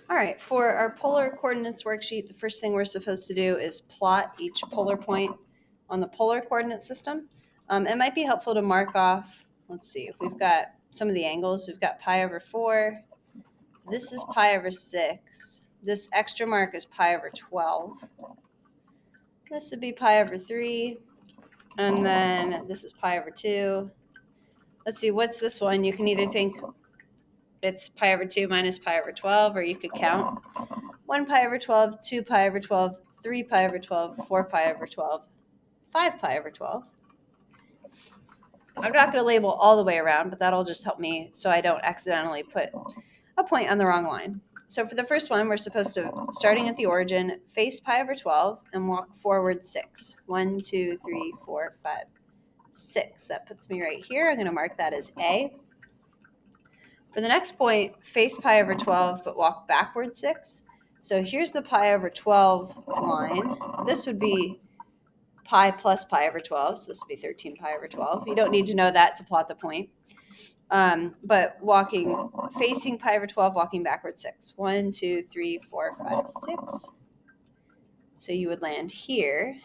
All right, for our polar coordinates worksheet, the first thing we're supposed to do is plot each polar point on the polar coordinate system. It might be helpful to mark off, let's see, if we've got some of the angles. We've got pi over 4. This is pi over 6. This extra mark is pi over 12. This would be pi over 3. And then this is pi over 2. Let's see, what's this one? You can either think it's pi over 2 minus pi over 12, or you could count 1 pi over 12, 2 pi over 12, 3 pi over 12, 4 pi over 12, 5 pi over 12. I'm not going to label all the way around, but that'll just help me so I don't accidentally put a point on the wrong line. So for the first one, we're supposed to, starting at the origin, face pi over 12 and walk forward 6. 1, 2, 3, 4, 5, 6. That puts me right here. I'm going to mark that as A. For the next point, face pi over 12, but walk backward 6. So here's the pi over 12 line. This would be pi plus pi over 12. So this would be 13 pi over 12. You don't need to know that to plot the point. But facing pi over 12, walking backward 6. 1, 2, 3, 4, 5, 6. So you would land here.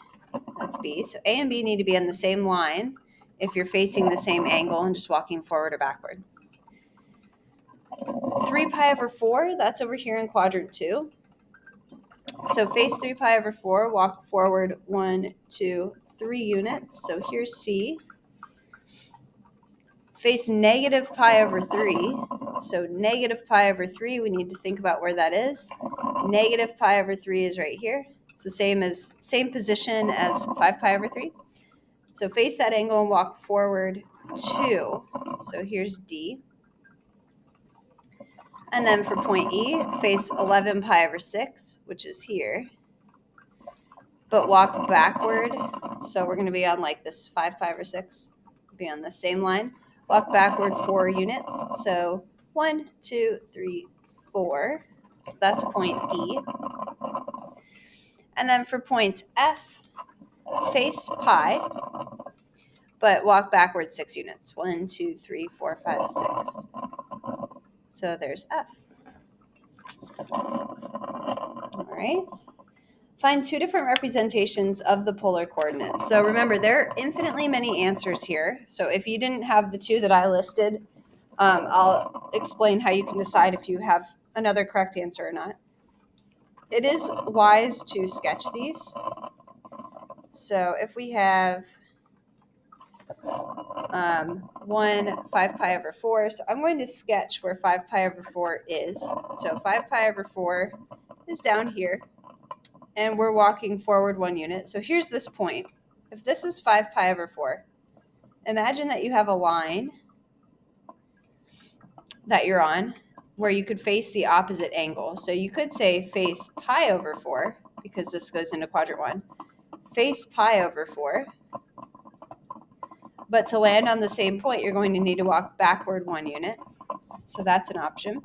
That's B. So A and B need to be on the same line if you're facing the same angle and just walking forward or backward. 3 pi over 4, that's over here in quadrant 2. So face 3 pi over 4, walk forward 1, 2, 3 units. So here's C. Face negative pi over 3. So negative pi over 3, we need to think about where that is. Negative pi over 3 is right here. It's the same position as 5 pi over 3. So face that angle and walk forward 2. So here's D. And then for point E, face 11 pi over 6, which is here, but walk backward. So we're going to be on like this 5 pi over 6, be on the same line. Walk backward 4 units. So 1, 2, 3, 4. So that's point E. And then for point F, face pi, but walk backward 6 units. 1, 2, 3, 4, 5, 6. So there's F. All right. Find 2 different representations of the polar coordinates. So remember, there are infinitely many answers here. So if you didn't have the 2 that I listed, I'll explain how you can decide if you have another correct answer or not. It is wise to sketch these. So if we have 1, 5 pi over 4, so I'm going to sketch where 5 pi over 4 is. So 5 pi over 4 is down here, and we're walking forward 1 unit. So here's this point. If this is 5 pi over 4, imagine that you have a line that you're on where you could face the opposite angle. So you could say face pi over 4, because this goes into quadrant 1. Face pi over 4. But to land on the same point, you're going to need to walk backward 1 unit. So that's an option.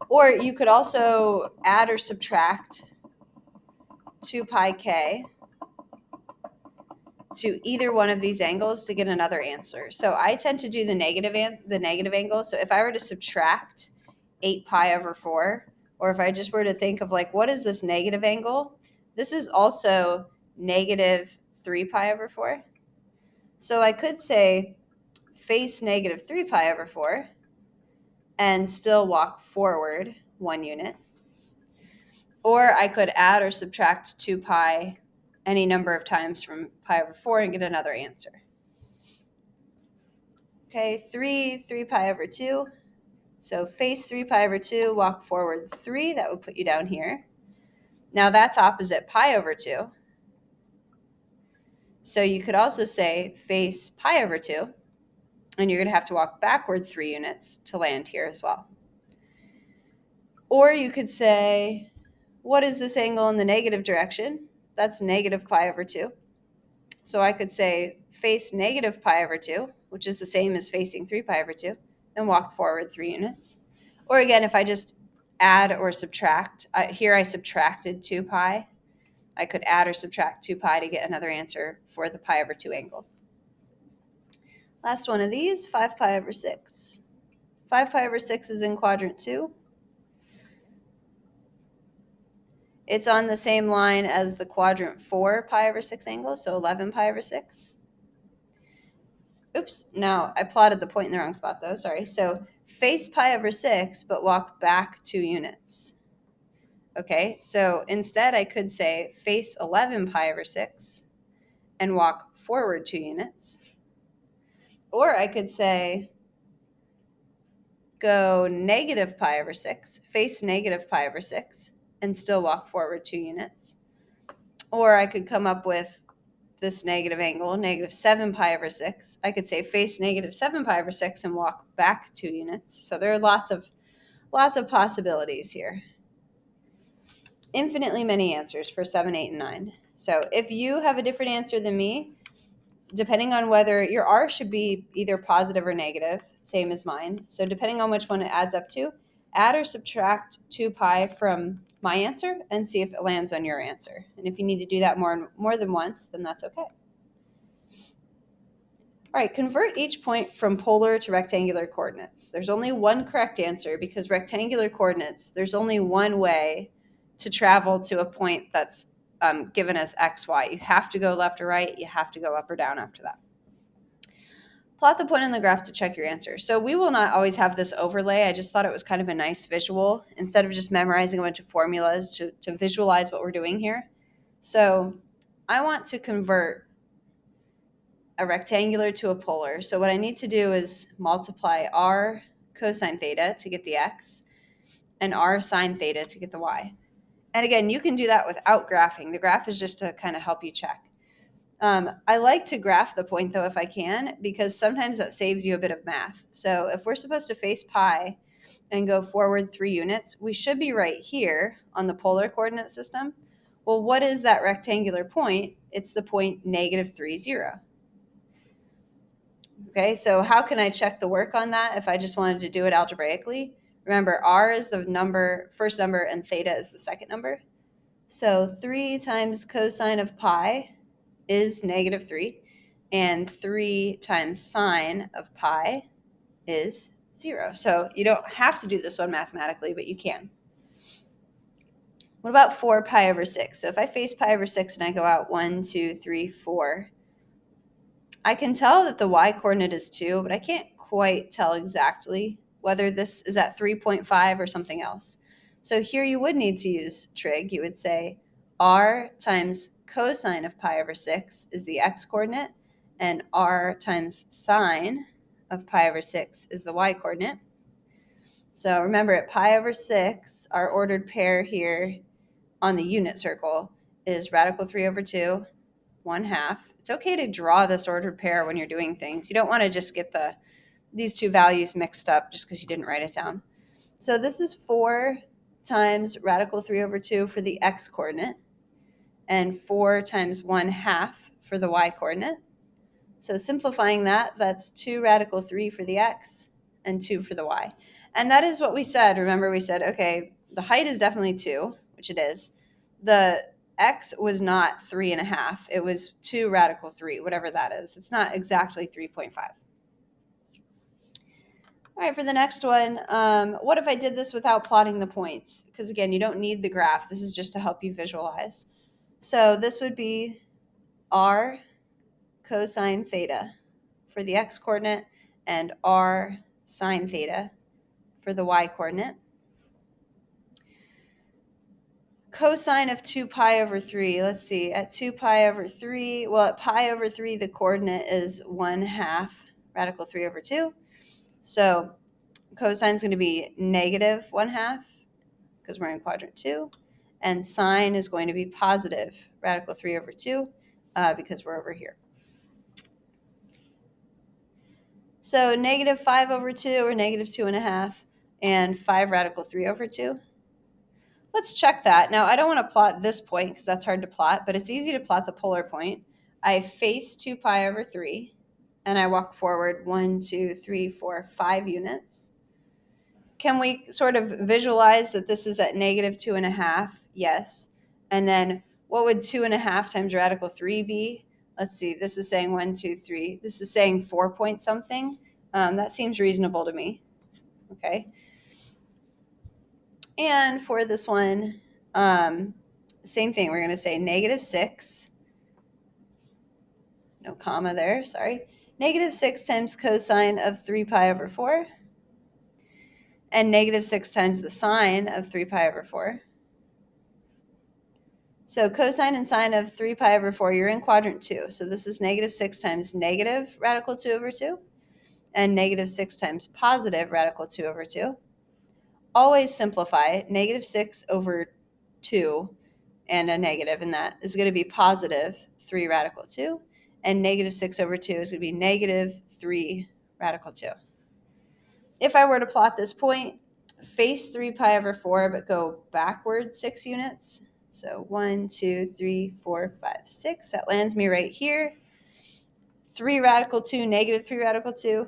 Or you could also add or subtract 2 pi k to either one of these angles to get another answer. So I tend to do the negative angle. So if I were to subtract 8 pi over 4, or if I just were to think of like, what is this negative angle? This is also negative 3 pi over 4. So I could say face negative 3 pi over 4 and still walk forward 1 unit. Or I could add or subtract 2 pi any number of times from pi over 4 and get another answer. Okay, 3 pi over 2. So face 3 pi over 2, walk forward 3. That would put you down here. Now that's opposite pi over 2. So you could also say face pi over 2, and you're going to have to walk backward 3 units to land here as well. Or you could say, what is this angle in the negative direction? That's negative pi over 2. So I could say face negative pi over 2, which is the same as facing 3 pi over 2, and walk forward 3 units. Or again, if I just add or subtract, here I subtracted 2 pi. I could add or subtract 2 pi to get another answer for the pi over 2 angle. Last one of these, 5 pi over 6. 5 pi over 6 is in quadrant 2. It's on the same line as the quadrant 4 pi over 6 angle, so 11 pi over 6. Oops, now I plotted the point in the wrong spot though, sorry. So face pi over 6, but walk back 2 units. Okay, so instead I could say face 11 pi over 6 and walk forward 2 units. Or I could say go negative pi over 6, face negative pi over 6, and still walk forward 2 units. Or I could come up with this negative angle, negative 7 pi over 6. I could say face negative 7 pi over 6 and walk back 2 units. So there are lots of possibilities here. Infinitely many answers for 7, 8, and 9. So if you have a different answer than me, depending on whether your R should be either positive or negative, same as mine. So depending on which one it adds up to, add or subtract 2 pi from my answer and see if it lands on your answer. And if you need to do that more than once, then that's okay. All right, convert each point from polar to rectangular coordinates. There's only one correct answer because rectangular coordinates, there's only one way to travel to a point that's given as x, y. You have to go left or right. You have to go up or down after that. Plot the point on the graph to check your answer. So we will not always have this overlay. I just thought it was kind of a nice visual instead of just memorizing a bunch of formulas to visualize what we're doing here. So I want to convert a rectangular to a polar. So what I need to do is multiply r cosine theta to get the x and r sine theta to get the y. And again, you can do that without graphing. The graph is just to kind of help you check. I like to graph the point though if I can, because sometimes that saves you a bit of math. So if we're supposed to face pi and go forward 3 units, we should be right here on the polar coordinate system. Well, what is that rectangular point? It's the point negative 3, 0. Okay, so how can I check the work on that if I just wanted to do it algebraically? Remember, r is the number, first number, and theta is the second number. So 3 times cosine of pi is negative 3, and 3 times sine of pi is 0. So you don't have to do this one mathematically, but you can. What about 4 pi over 6? So if I face pi over 6 and I go out 1, 2, 3, 4, I can tell that the y-coordinate is 2, but I can't quite tell exactly whether this is at 3.5 or something else. So here you would need to use trig. You would say r times cosine of pi over 6 is the x-coordinate, and r times sine of pi over 6 is the y-coordinate. So remember, at pi over 6, our ordered pair here on the unit circle is radical 3 over 2, 1/2. It's okay to draw this ordered pair when you're doing things. You don't want to just get these two values mixed up just because you didn't write it down. So this is 4 times radical 3 over 2 for the x-coordinate and 4 times 1/2 for the y-coordinate. So simplifying that, that's 2 radical 3 for the x and 2 for the y. And that is what we said. Remember, we said, okay, the height is definitely 2, which it is. The x was not 3.5. It was 2 radical 3, whatever that is. It's not exactly 3.5. All right, for the next one, what if I did this without plotting the points? Because again, you don't need the graph. This is just to help you visualize. So this would be r cosine theta for the x-coordinate and r sine theta for the y-coordinate. Cosine of 2 pi over 3, let's see, at 2 pi over 3, well, at pi over 3, the coordinate is 1/2 radical 3 over 2. So cosine is going to be negative 1/2 because we're in quadrant 2. And sine is going to be positive radical 3 over 2 because we're over here. So negative 5 over 2 or negative 2.5 and 5 radical 3 over 2. Let's check that. Now, I don't want to plot this point because that's hard to plot, but it's easy to plot the polar point. I face 2 pi over 3, and I walk forward 1, 2, 3, 4, 5 units. Can we sort of visualize that this is at negative 2.5? Yes. And then what would 2.5 times radical 3 be? Let's see. This is saying 1, 2, 3. This is saying 4 point something. That seems reasonable to me. Okay. And for this one, same thing. We're going to say negative 6, no comma there, sorry. Negative 6 times cosine of 3 pi over 4, and negative 6 times the sine of 3 pi over 4. So cosine and sine of 3 pi over 4, you're in quadrant 2. So this is negative 6 times negative radical 2 over 2, and negative 6 times positive radical 2 over 2. Always simplify. Negative 6 over 2 and a negative in that is going to be positive 3 radical 2, and negative 6 over 2 is going to be negative 3 radical 2. If I were to plot this point, face 3 pi over 4, but go backward 6 units. So 1, 2, 3, 4, 5, 6. That lands me right here. 3 radical 2, negative 3 radical 2.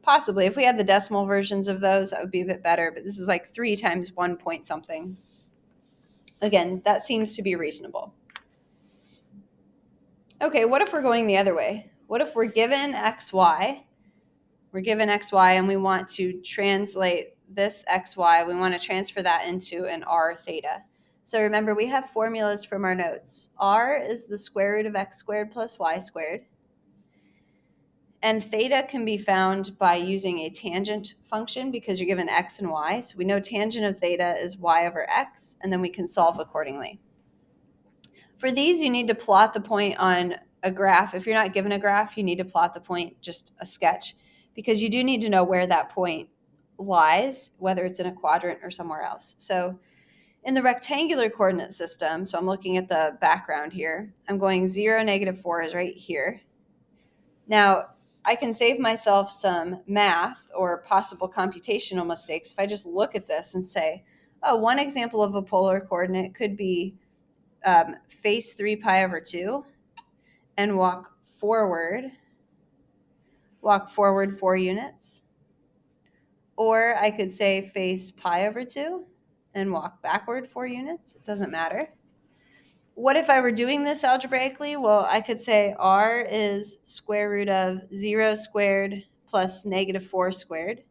Possibly. If we had the decimal versions of those, that would be a bit better. But this is like 3 times 1 point something. Again, that seems to be reasonable. Okay, what if we're going the other way? What if we're given xy? We're given xy and we want to translate this xy. We want to transfer that into an r theta. So remember, we have formulas from our notes. R is the square root of x squared plus y squared. And theta can be found by using a tangent function because you're given x and y. So we know tangent of theta is y over x, and then we can solve accordingly. For these, you need to plot the point on a graph. If you're not given a graph, you need to plot the point, just a sketch, because you do need to know where that point lies, whether it's in a quadrant or somewhere else. So in the rectangular coordinate system, so I'm looking at the background here, I'm going 0, negative 4 is right here. Now, I can save myself some math or possible computational mistakes if I just look at this and say, oh, one example of a polar coordinate could be face 3 pi over 2 and walk forward 4 units. Or I could say face pi over 2 and walk backward 4 units. It doesn't matter. What if I were doing this algebraically? Well, I could say r is square root of 0 squared plus negative 4 squared.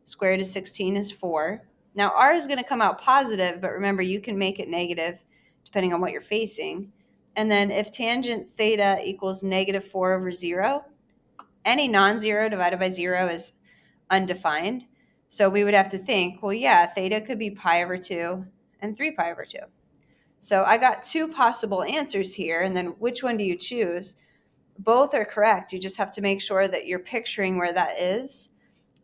Square root of 16 is 4. Now, r is going to come out positive, but remember, you can make it negative depending on what you're facing. And then if tangent theta equals negative 4 over 0, any non-zero divided by 0 is undefined. So we would have to think, well, yeah, theta could be pi over 2 and 3 pi over 2. So I got 2 possible answers here, and then which one do you choose? Both are correct. You just have to make sure that you're picturing where that is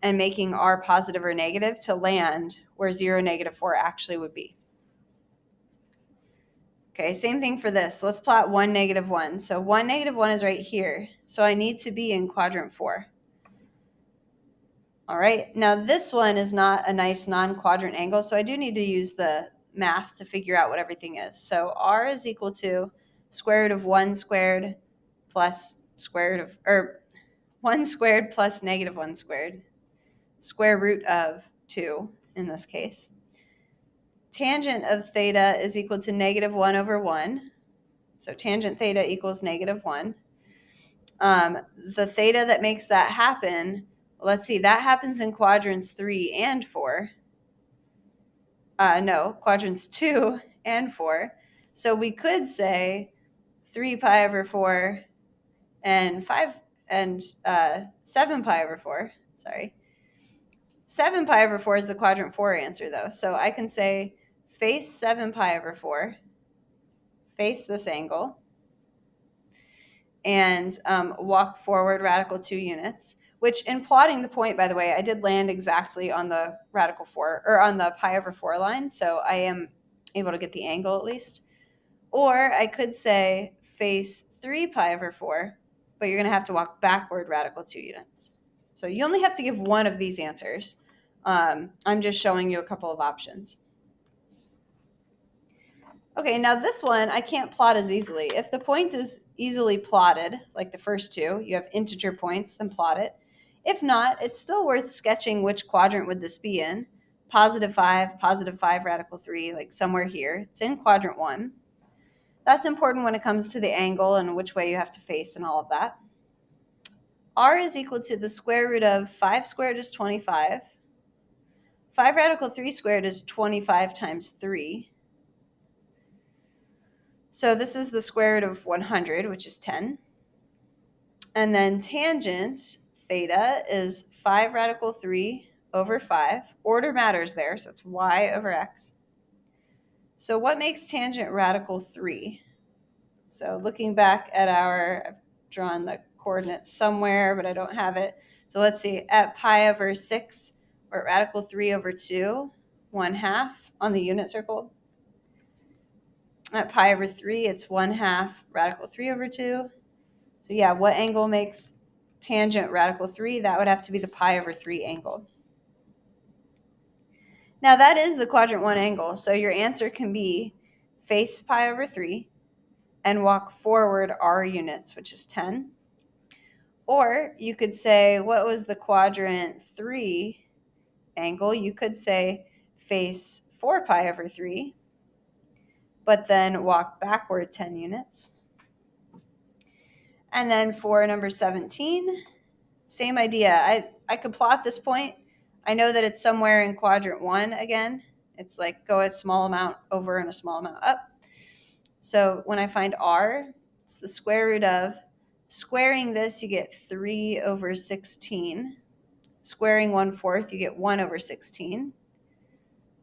and making r positive or negative to land where 0, negative 4 actually would be. Okay, same thing for this. Let's plot 1, negative 1. So 1, negative 1 is right here. So I need to be in quadrant 4. All right, now this one is not a nice non-quadrant angle, so I do need to use the math to figure out what everything is. So r is equal to square root of 1 squared plus square root of, 1 squared plus negative 1 squared, square root of 2 in this case. Tangent of theta is equal to negative 1 over 1. So tangent theta equals negative 1. The theta that makes that happen, let's see, that happens in quadrants 3 and 4. No, quadrants 2 and 4. So we could say 3 pi over 4 and 5 and 7 pi over 4. Sorry. 7 pi over 4 is the quadrant 4 answer, though. So I can say face 7 pi over 4, face this angle, and walk forward radical 2 units, which in plotting the point, by the way, I did land exactly on the radical 4, or on the pi over 4 line, so I am able to get the angle at least. Or I could say face 3 pi over 4, but you're going to have to walk backward radical 2 units. So you only have to give one of these answers. I'm just showing you a couple of options. Okay, now this one I can't plot as easily. If the point is easily plotted, like the first two, you have integer points, then plot it. If not, it's still worth sketching which quadrant would this be in. Positive 5 radical 3, like somewhere here. It's in quadrant 1. That's important when it comes to the angle and which way you have to face and all of that. R is equal to the square root of 5 squared is 25. 5 radical 3 squared is 25 times 3. So this is the square root of 100, which is 10. And then tangent theta is 5 radical 3 over 5. Order matters there, so it's y over x. So what makes tangent radical 3? So looking back at I've drawn the coordinates somewhere, but I don't have it. So let's see, at pi over 6, we're at radical 3 over 2, 1/2 on the unit circle. At pi over 3, it's 1/2 radical 3 over 2. So yeah, what angle makes tangent radical 3? That would have to be the pi over 3 angle. Now that is the quadrant 1 angle, so your answer can be face pi over 3 and walk forward r units, which is 10. Or you could say, what was the quadrant 3 angle? You could say face 4 pi over 3, but then walk backward 10 units. And then for number 17, same idea. I could plot this point. I know that it's somewhere in quadrant 1 again. It's like go a small amount over and a small amount up. So when I find r, it's the square root of, squaring this, you get 3 over 16. Squaring 1/4, you get 1 over 16.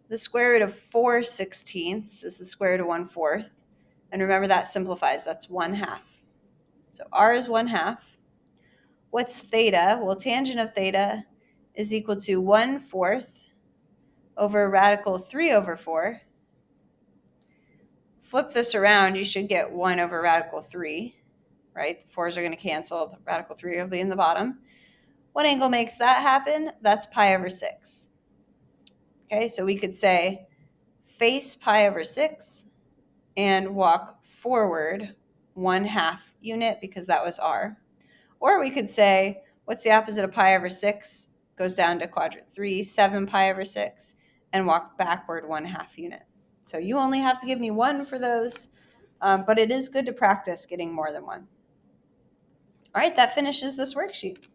The square root of 4/16 is the square root of 1/4. And remember that simplifies, that's 1/2. So r is 1/2. What's theta? Well, tangent of theta is equal to 1/4 over radical 3 over 4. Flip this around, you should get 1 over radical 3, right? The 4's are going to cancel. The radical 3 will be in the bottom. What angle makes that happen? That's pi over 6. Okay, so we could say face pi over 6 and walk forward 1/2 unit because that was r. Or we could say, what's the opposite of pi over 6? Goes down to quadrant 3, 7 pi over 6, and walk backward 1/2 unit. So you only have to give me one for those, but it is good to practice getting more than one. All right, that finishes this worksheet.